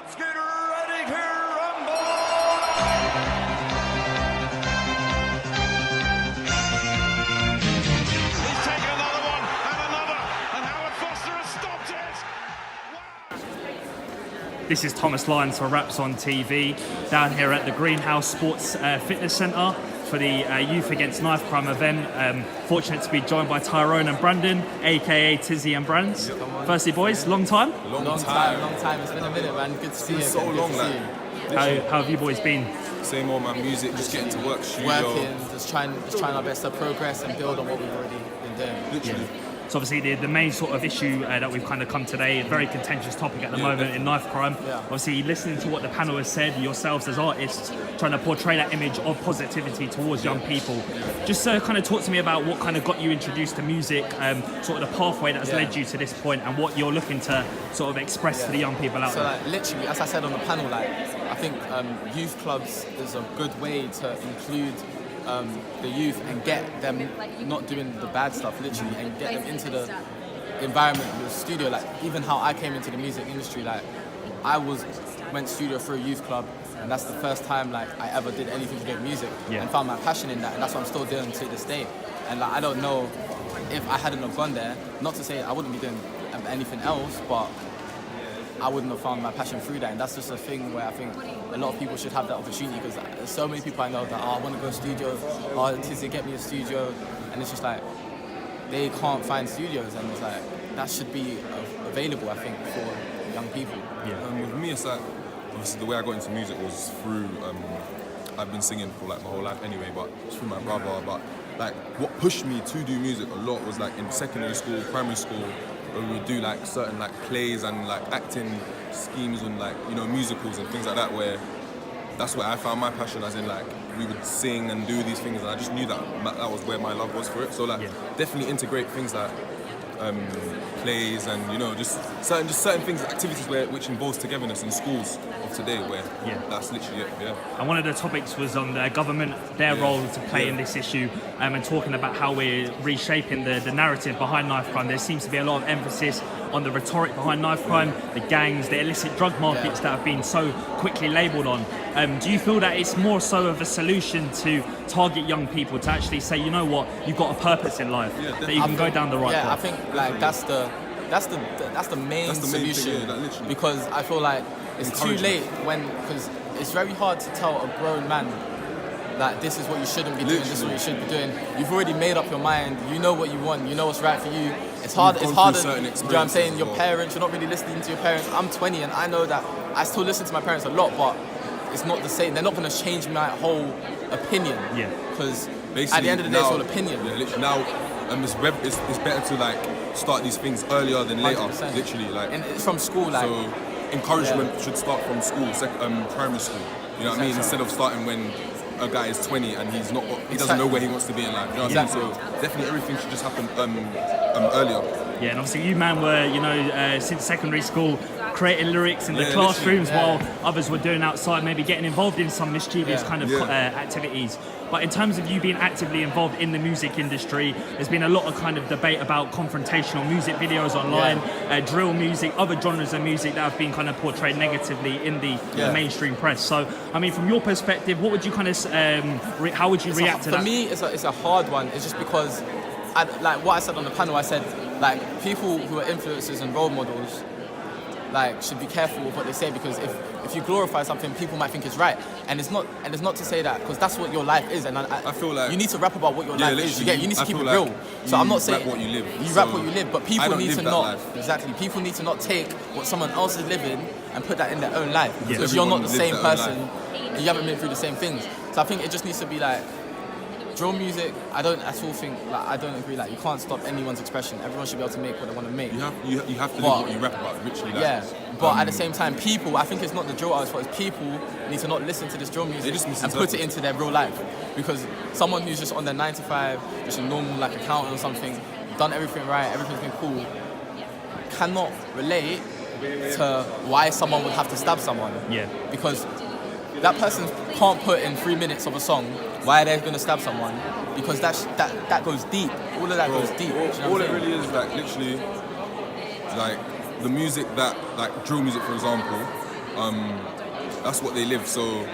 Let's get ready to rumble! He's taken another one, and Howard Foster has stopped it. Wow. This is Thomas Lyons for Raps on TV, down here at the Greenhouse Sports Fitness Centre for the Youth Against Knife Crime event. Fortunate to be joined by Tyrone and Brandon, aka Tizzy and BRANDZ. Firstly, boys, long time? Long time. It's been a minute, man. Good to see you. So long, man. How have you boys been? Same old, man. Music, just getting to work, studio. Working, just trying our best to progress and build on what we've already been doing. Literally. So obviously the main sort of issue that we've kind of come today, a very contentious topic at the moment in knife crime. Yeah. Obviously listening to what the panel has said, yourselves as artists, trying to portray that image of positivity towards young people. Just kind of talk to me about what kind of got you introduced to music, sort of the pathway that has led you to this point and what you're looking to sort of express to the young people out So there. like literally, as I said on the panel, like I think youth clubs is a good way to include the youth and get them not doing the bad stuff, literally, and get them into the environment of the studio. Like even how I came into the music industry, like I went studio for a youth club, and that's the first time like I ever did anything to do with music and found my passion in that, and that's what I'm still doing to this day. And like I don't know if I hadn't have gone there, not to say I wouldn't be doing anything else, but I wouldn't have found my passion through that, and that's just a thing where I think a lot of people should have that opportunity, because there's so many people I know that I want to go to studio, Tizzy, get me a studio, and it's just like they can't find studios, and it's like that should be available, I think, for young people. With me, it's like obviously the way I got into music was through. I've been singing for like my whole life anyway, but through my brother. But like what pushed me to do music a lot was like in secondary school, primary school, where we would do like certain like plays and like acting schemes and like, you know, musicals and things like that, where that's where I found my passion, as in like we would sing and do these things, and I just knew that that was where my love was for it. So like definitely integrate things like plays and, you know, just certain things, activities which involves togetherness in schools of today, where that's literally it. And one of the topics was on the government, their role to play in this issue, and talking about how we're reshaping the narrative behind knife crime. There seems to be a lot of emphasis on the rhetoric behind knife crime, the gangs, the illicit drug markets that have been so quickly labelled on. Do you feel that it's more so of a solution to target young people, to actually say, you know what, you've got a purpose in life, that you can go down the right path? I think like that's the main solution, thing, because I feel like it's too late because it's very hard to tell a grown man that this is what you shouldn't be doing, this is what you should be doing. You've already made up your mind, you know what you want, you know what's right for you. It's harder, you know what I'm saying? Your parents, you're not really listening to your parents. I'm 20 and I know that I still listen to my parents a lot, but it's not the same. They're not going to change my whole opinion. Because at the end of the day, it's all opinion. Literally now, it's better to like start these things earlier than later. 100%. Literally, like. And it's from school, like. So encouragement should start from school, primary school. You know what I mean? Instead of starting when a guy is 20 and he doesn't know where he wants to be in life. You know what I'm saying? So definitely everything should just happen earlier. Yeah, and obviously you man were, you know, since secondary school, creating lyrics in the classrooms while others were doing outside, maybe getting involved in some mischievous kind of activities. But in terms of you being actively involved in the music industry, there's been a lot of kind of debate about confrontational music videos online, drill music, other genres of music that have been kind of portrayed negatively in the mainstream press. So, I mean, from your perspective, what would you kind of, how would you react to that? For me, it's a hard one. It's just because, like what I said on the panel, I said, like, people who are influencers and role models, like, should be careful with what they say, because if you glorify something, people might think it's right, and it's not to say that, because that's what your life is, and I feel like you need to rap about what your life is. You need to keep it real. So I'm not saying rap what you live. You rap what you live, but people need to not people need to not take what someone else is living and put that in their own life, because you're not the same person, and you haven't been through the same things. So I think it just needs to be like. Drill music, I don't at all think, like, I don't agree, like, you can't stop anyone's expression. Everyone should be able to make what they want to make. You have to live what you rap about, literally. Like, but at the same time, people, I think it's not the drill artists, but it's people need to not listen to this drill music and put it into their real life. Because someone who's just on their 9 to 5, just a normal, like, accountant or something, done everything right, everything's been cool, cannot relate to why someone would have to stab someone. Because that person can't put in 3 minutes of a song why they're going to stab someone, because that goes deep. All of that goes deep. All it really is, like, literally, like, the music that, like, drill music, for example, That's what they live. So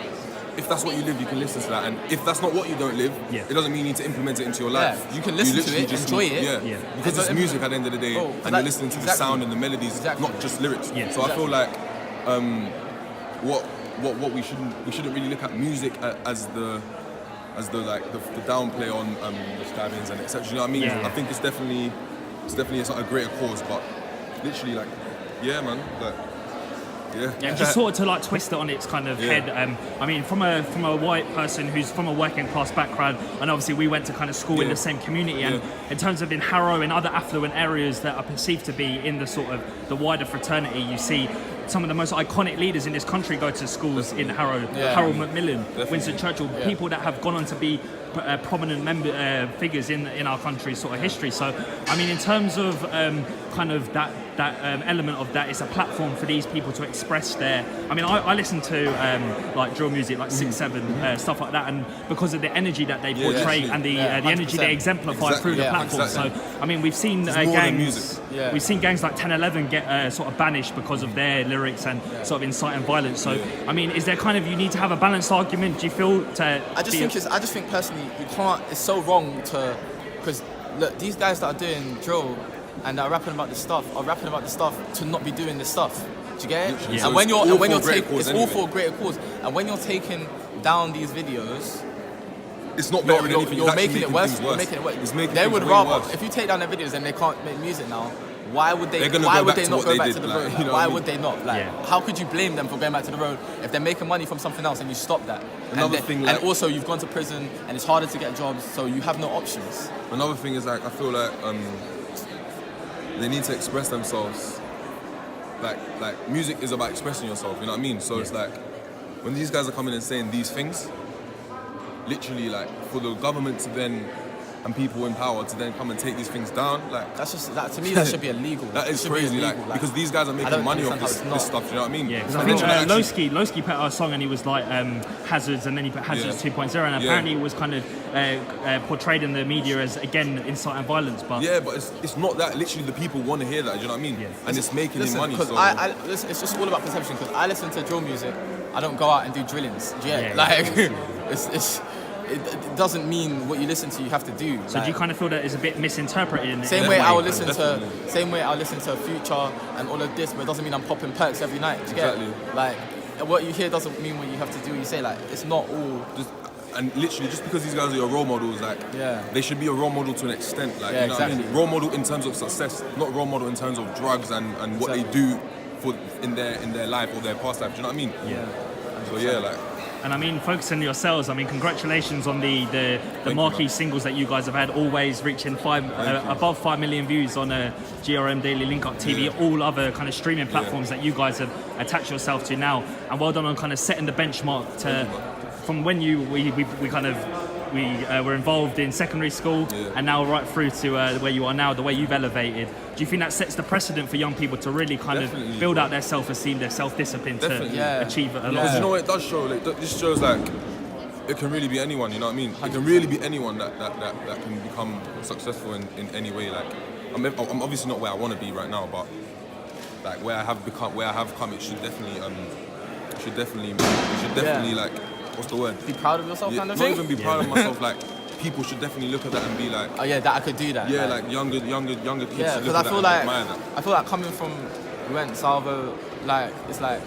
if that's what you live, you can listen to that. And if that's not what you don't live, it doesn't mean you need to implement it into your life. You can listen to it, enjoy it. Yeah. Because it's music at the end of the day, and you're listening to the sound and the melodies, not just lyrics. So I feel like what we shouldn't really look at music as the downplay on the stabbings and etc. You know what I mean? I think it's definitely a greater cause, but literally like, yeah, man, like. Yeah, just sort of to like twist it on its kind of head. I mean, from a white person who's from a working class background, and obviously we went to kind of school in the same community. And in terms of in Harrow and other affluent areas that are perceived to be in the sort of the wider fraternity, you see some of the most iconic leaders in this country go to schools in Harrow. Harold Macmillan, Winston Churchill, people that have gone on to be prominent figures in our country's sort of history. So, I mean, in terms of kind of that element of that, it's a platform for these people to express their. I mean, I listen to like drill music, like 6-7 stuff like that, and because of the energy that they portray and the energy they exemplify through the platform. So, I mean, we've seen gangs. We've seen gangs like 10-11 get sort of banished because of their lyrics and sort of inciting violence. So, I mean, is there kind of you need to have a balanced argument? Do you feel to? I just think personally, you can't. It's so wrong to, because look, these guys that are doing drill and are rapping about this stuff to not be doing this stuff. Do you get it? Yeah. And when you're taking, it's all for a greater cause. And when you're taking down these videos, it's not better than anything. You're making it worse. You're making it worse. They would rather, if you take down their videos and they can't make music now, why would they not go back to the road? You know why would they not? Like, how could you blame them for going back to the road if they're making money from something else and you stop that? And also you've gone to prison and it's harder to get jobs, so you have no options. Another thing is like I feel like they need to express themselves. Like music is about expressing yourself. You know what I mean? So it's like when these guys are coming and saying these things, literally like for the government to then. And people in power to then come and take these things down, like that's just that to me. That should be illegal. That is crazy, like because these guys are making money off this stuff. You know what I mean? Yeah, because I think Lowski put out a song and he was like Hazards, and then he put Hazards 2.0, and apparently it was kind of portrayed in the media as again inciting violence. But it's not that. Literally, the people want to hear that. Do you know what I mean? Yeah. And it's making him money. Because listen, it's just all about perception. Because I listen to drill music, I don't go out and do drillings. It doesn't mean what you listen to you have to do. So do you kind of feel that it's a bit misinterpreted? Same way I'll listen to Future and all of this, but it doesn't mean I'm popping perks every night. Do you get it? Like what you hear doesn't mean what you have to do. You say like it's not all. And literally, just because these guys are your role models, like they should be a role model to an extent. Like you know what I mean? Role model in terms of success, not role model in terms of drugs and what they do for in their life or their past life. Do you know what I mean? Yeah. So like. And I mean, focusing on yourselves, I mean, congratulations on the marquee singles that you guys have had, always reaching above 5 million views on GRM Daily, Link Up TV, all other kind of streaming platforms that you guys have attached yourself to now. And well done on kind of setting the benchmark from when we were involved in secondary school and now right through to where you are now, the way you've elevated. Do you think that sets the precedent for young people to really kind of build out their self-esteem, their self-discipline to achieve a lot? Because you know what it does show? Like, this shows like it can really be anyone, you know what I mean? It can really be anyone that can become successful in any way. Like I'm obviously not where I want to be right now, but like where I have come, it should definitely like what's the word? Be proud of yourself, kind of not thing. Not even be proud of myself. Like people should definitely look at that and be like, oh yeah, that I could do that. Yeah, like younger kids. Yeah, because I feel like coming from Salvo, like it's like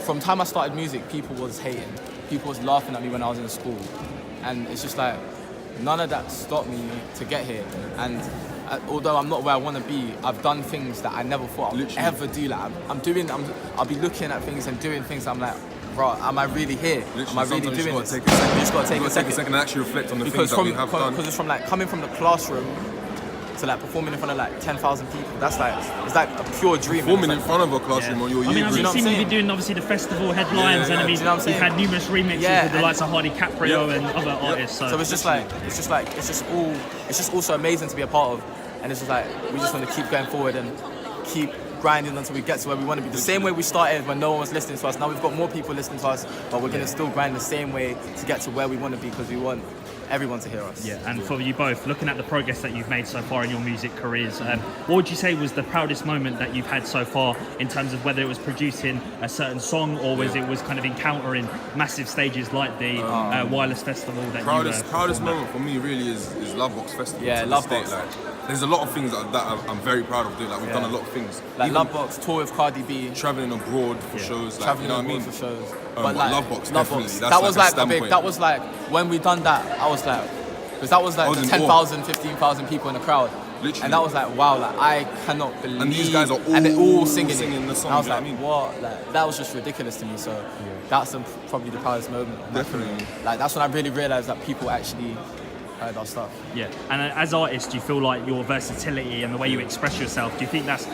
from time I started music, people was hating, people was laughing at me when I was in school, and it's just like none of that stopped me to get here. And although I'm not where I want to be, I've done things that I never thought I would ever do. Like I'll be looking at things and doing things. I'm like, bro, am I really here? Am I really doing this? You just got to take a second and actually reflect on the things that we have done. Because it's from like coming from the classroom to like performing in front of like 10,000 people. That's like it's like a pure dream. Performing in front of a classroom on your year group. I mean, I've seen you be doing obviously the festival headlines, and I mean, you've had numerous remixes with the likes of Hardy Caprio and other artists. So it's just also amazing to be a part of, and it's just like we just want to keep going forward and keep grinding until we get to where we want to be. The same way we started when no one was listening to us. Now we've got more people listening to us, but we're going to still grind the same way to get to where we want to be, because we want everyone to hear us. Yeah, and for you both, looking at the progress that you've made so far in your music careers, what would you say was the proudest moment that you've had so far in terms of whether it was producing a certain song or was it was kind of encountering massive stages like the Wireless Festival that proudest moment for me really is Lovebox Festival. Yeah, Lovebox. There's a lot of things that I'm very proud of doing. Like we've done a lot of things. Like Lovebox, tour with Cardi B, traveling abroad for shows. Like, you know what I mean? For shows. But like, Lovebox, definitely. That was like a big. That was like when we done that. I was like, because that was like the 10,000, 15,000 people in the crowd. Literally. And that was like, wow, like I cannot believe. And these guys are all, and they're all singing the song. And I was like, what? Like, that was just ridiculous to me. So that's probably the proudest moment. Definitely. Like that's when I really realized that people actually heard our stuff. Yeah, and as artists, do you feel like your versatility and the way you express yourself, do you think that's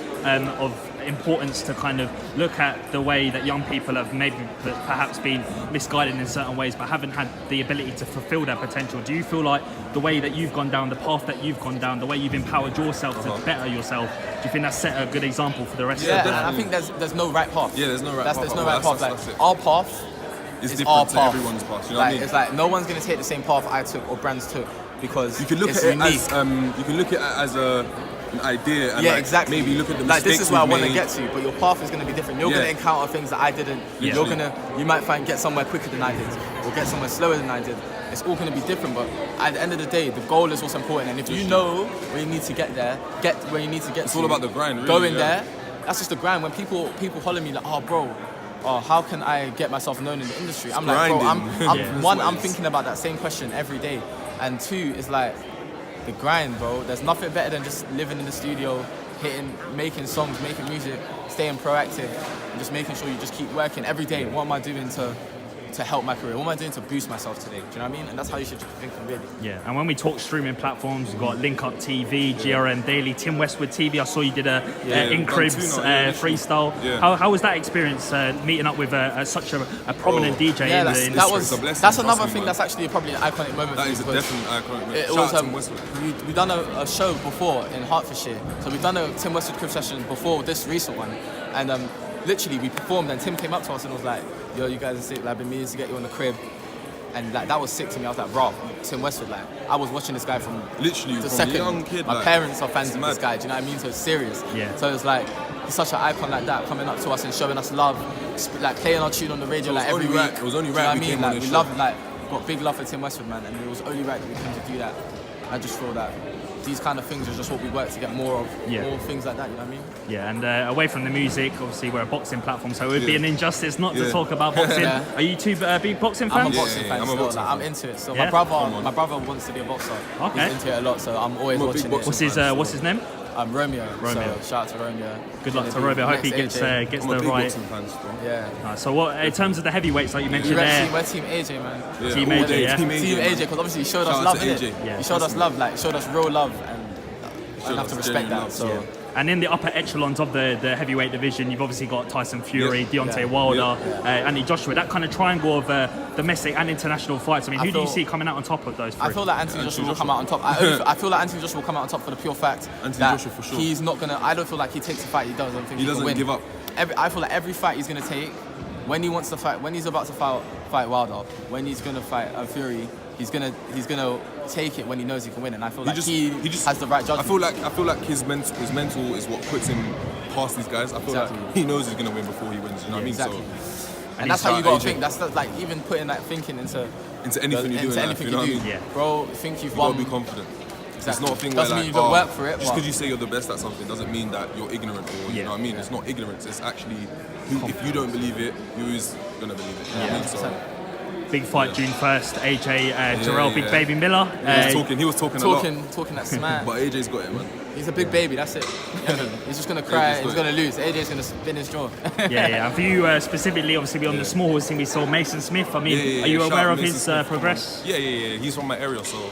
of importance to kind of look at the way that young people have maybe perhaps been misguided in certain ways but haven't had the ability to fulfill their potential? Do you feel like the way that you've gone down, the path that you've gone down, the way you've empowered yourself to better yourself, do you think that's set a good example for the rest of the and I think there's no right path. Yeah, there's no right path. There's no right path. Like, our path is is different our to path. everyone's path. You know what I mean? It's like no one's gonna take the same path I took or BRANDZ took because you can look it's at it unique. as you can look at it as an idea and exactly. maybe look at the like mistakes this is where I want to made. get to, but your path is going to be different. You're going to encounter things that I didn't. You might get somewhere quicker than I did, or get somewhere slower than I did. It's all going to be different, but at the end of the day, the goal is what's important. And if you know where you need to get there, get where you need to get. It's all about the grind. Really, going there, that's just the grind. When people holler me like, oh bro, how can I get myself known in the industry? I'm like, bro, I'm thinking about that same question every day. And two, is like the grind, bro. There's nothing better than just living in the studio, making songs, making music, staying proactive, and just making sure you just keep working every day. What am I doing to help my career? What am I doing to boost myself today? Do you know what I mean? And that's how you should think of it. Yeah, and when we talk streaming platforms, we've got Link Up TV, GRN Daily, Tim Westwood TV. I saw you did a In-Cribs freestyle. Yeah. How was that experience meeting up with such a prominent DJ in the industry? That's another thing that's actually probably an iconic moment. That is a definite iconic moment. Shout out Tim Westwood. We've done a show before in Hertfordshire. So we've done a Tim Westwood crib session before this recent one. And literally we performed and Tim came up to us and was like, yo, you guys are sick, like, I've been meaning to get you on the crib. And like, that was sick to me. I was like, bro, Tim Westwood, like, I was watching this guy from literally the from second. a young kid. My like, parents are fans of this guy, do you know what I mean? So it's serious. Yeah. So it's like, he's such an icon like that, coming up to us and showing us love, like playing our tune on the radio like every week. It was only you know right what we I mean? came on Like, this we show. love, like, got big love for Tim Westwood, man, and it was only right that we came to do that. I just feel that these kind of things are just what we work to get more of, more things like that, you know what I mean? Yeah, and away from the music, obviously we're a boxing platform, so it would be an injustice not to talk about boxing. Are you two big boxing fans? I'm a boxing fan still, like, I'm into it. So my brother wants to be a boxer. Okay. He's into it a lot, so I'm always watching it. What's his name? Romeo. So shout out to Romeo. Good luck to Romeo. I hope he gets the right. Yeah. So what in terms of the heavyweights, like you mentioned we're Team AJ, man. Yeah, Team AJ, yeah. Team AJ, because obviously he showed us love, innit? Yeah. He showed us love, like showed us real love, and I have to respect that. So. And in the upper echelons of the heavyweight division, you've obviously got Tyson Fury, Deontay Wilder, Anthony Joshua. That kind of triangle of domestic and international fights. I mean, who do you see coming out on top of those three? I feel like Anthony Joshua will come out on top. I feel like Anthony Joshua will come out on top for the pure fact that Joshua for sure. He's not gonna. I don't feel like he takes a fight he doesn't think he doesn't can win. give up. I feel like every fight he's gonna take, when he wants to fight, when he's about to fight Wilder, when he's gonna fight Fury, he's gonna take it when he knows he can win, and I feel like he just has the right judgment. I feel like his mental is what puts him past these guys. I feel like he knows he's gonna win before he wins. You know what I mean? Exactly. So, and that's how you gotta think. That's like even putting that thinking into anything you do. Anything you do, bro. Think you've you won. gotta be confident. Exactly. It's not a thing doesn't where mean like, you don't work for it. Just because you say you're the best at something doesn't mean that you're ignorant or you know what I mean. It's not ignorance. It's actually if you don't believe it, who's gonna believe it? You know what I mean? So, big fight June 1st, AJ Terrell, Big Baby Miller. He was talking a lot. Talking that smack. But AJ's got it, man. He's a big baby, that's it. He's just going to cry, he's going to lose. AJ's going to spin his jaw. Yeah. And for you specifically, obviously, on the small horse thing, we saw Mason Smith. I mean, are you aware of his progress? Yeah. He's from my area, so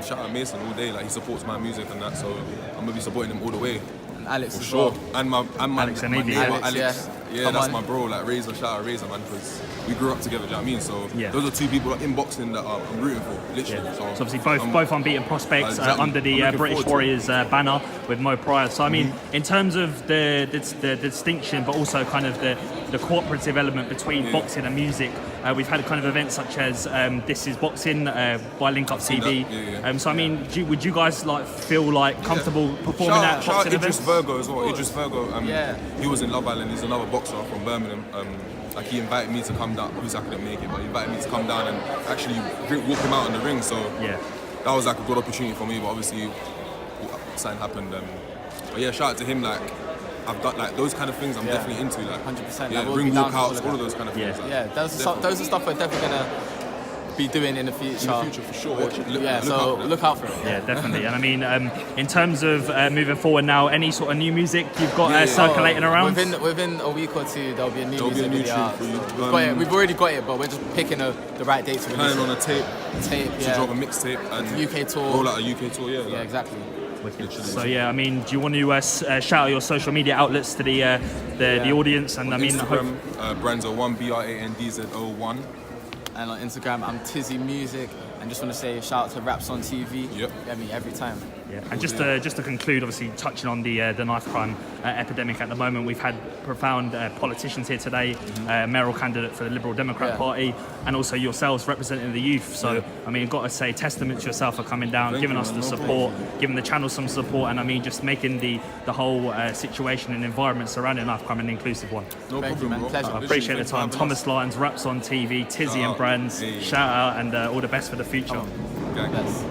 shout out Mason all day. Like, he supports my music and that, so I'm going to be supporting him all the way. Alex For as sure. well. And my Alex and my Evie. neighbour, Alex, Alex. Yeah, Come that's on. my bro. Like Razor, shout out Razor, man, because we grew up together. Do you know what I mean? So Yeah. those are two people in boxing that I'm rooting for, literally. Yeah. So, So obviously both unbeaten prospects Exactly. under the I'm looking British forward to it. Warriors banner with Mo Pryor. So I mean, in terms of the distinction, but also kind of the cooperative element between boxing and music, we've had kind of events such as This Is Boxing by Link Up seen TV. that. Yeah. So I mean, would you guys like feel like comfortable performing at Shout out boxing Idris events? Virgo as well. Idris Virgo. He was in Love Island. He's another boxer from Birmingham. Like he invited me to come down. Obviously I couldn't make it, but he invited me to come down and actually walk him out in the ring. So that was like a good opportunity for me. But obviously something happened. But yeah, shout out to him. Like I've got like those kind of things. I'm definitely into. Like 100%. Yeah, Like, we'll ring be down for walkouts, all all of of those kind of things. Like, Yeah, those are stuff we're definitely gonna be doing in the future. in the future for sure. Watch it. Look out for it. Yeah, definitely. And I mean, in terms of moving forward now, any sort of new music you've got circulating around? Within a week or two, there'll be a new music new video tune out. for you. We've got it. We've already got it, but we're just picking the right date to release Planning on it. a tape to drop a mixtape and UK tour. roll out a UK tour. Yeah, Yeah, exactly. Wicked. So yeah, I mean, do you want to shout out your social media outlets to the audience? And I mean, Instagram, BRANDZ01, BRANDZ01. And on Instagram, I'm Tizzy Music. And just want to say shout out to Raps on TV. Yep. Get me every time. yeah. And just to conclude, obviously touching on the knife crime epidemic at the moment, we've had profound politicians here today, mayoral candidate for the Liberal Democrat Party, and also yourselves representing the youth. So I mean, got to say testament to yourself for coming down, Thank giving you, us man. the No support, giving the channel some support, and I mean, just making the whole situation and environment surrounding knife crime an inclusive one. No Thank you, problem, man. bro. Pleasure. I Literally, appreciate the thanks for time. having Thomas us. Lyons, Raps on TV, Tizzy and Shout out. BRANDZ. Hey. Shout out and all the best for the future. Gang. Yes.